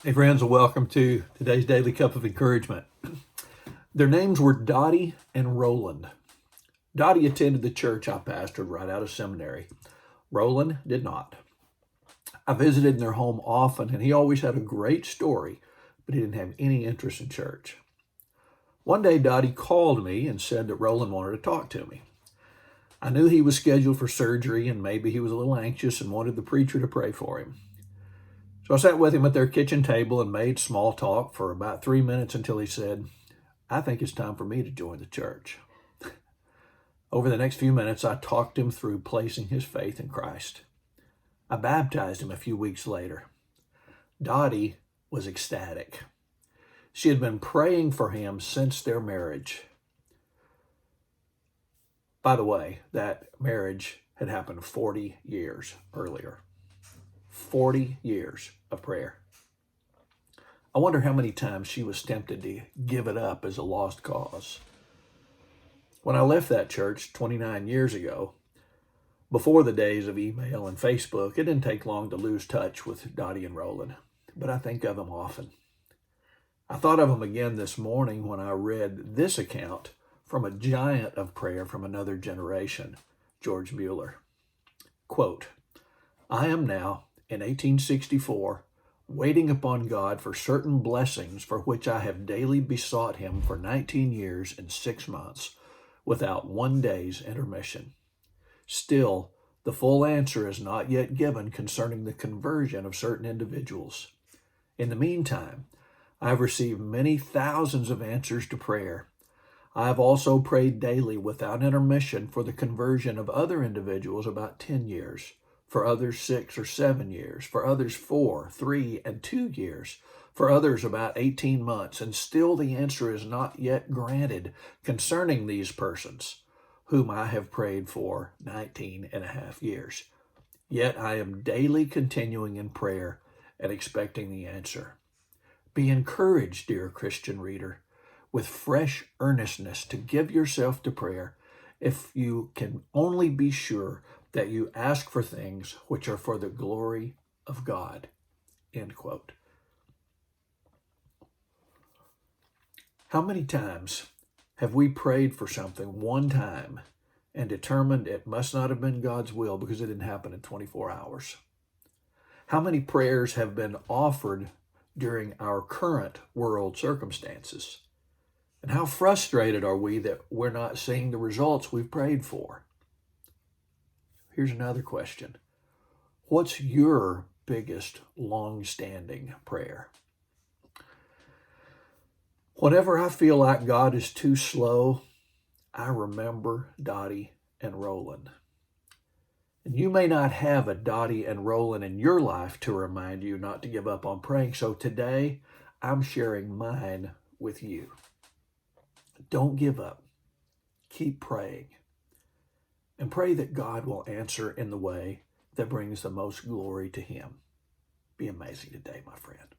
Hey friends, and welcome to today's Daily Cup of Encouragement. Their names were Dottie and Roland. Dottie attended the church I pastored right out of seminary. Roland did not. I visited in their home often, and he always had a great story, but he didn't have any interest in church. One day, Dottie called me and said that Roland wanted to talk to me. I knew he was scheduled for surgery, and maybe he was a little anxious and wanted the preacher to pray for him. So I sat with him at their kitchen table and made small talk for about 3 minutes until he said, "I think it's time for me to join the church." Over the next few minutes, I talked him through placing his faith in Christ. I baptized him a few weeks later. Dottie was ecstatic. She had been praying for him since their marriage. By the way, that marriage had happened 40 years earlier. 40 years of prayer. I wonder how many times she was tempted to give it up as a lost cause. When I left that church 29 years ago, before the days of email and Facebook, it didn't take long to lose touch with Dottie and Roland, but I think of them often. I thought of them again this morning when I read this account from a giant of prayer from another generation, George Mueller. Quote, "I am now, in 1864, waiting upon God for certain blessings for which I have daily besought him for 19 years and 6 months, without one day's intermission. Still, the full answer is not yet given concerning the conversion of certain individuals. In the meantime, I have received many thousands of answers to prayer. I have also prayed daily without intermission for the conversion of other individuals about 10 years, for others 6 or 7 years, for others 4, 3, and 2 years, for others about 18 months, and still the answer is not yet granted concerning these persons, whom I have prayed for 19 and a half years. Yet I am daily continuing in prayer and expecting the answer. Be encouraged, dear Christian reader, with fresh earnestness to give yourself to prayer, if you can only be sure that you ask for things which are for the glory of God." End quote. How many times have we prayed for something one time and determined it must not have been God's will because it didn't happen in 24 hours? How many prayers have been offered during our current world circumstances? And how frustrated are we that we're not seeing the results we've prayed for? Here's another question. What's your biggest long-standing prayer? Whenever I feel like God is too slow, I remember Dottie and Roland. And you may not have a Dottie and Roland in your life to remind you not to give up on praying. So today, I'm sharing mine with you. Don't give up. Keep praying. And pray that God will answer in the way that brings the most glory to him. Be amazing today, my friend.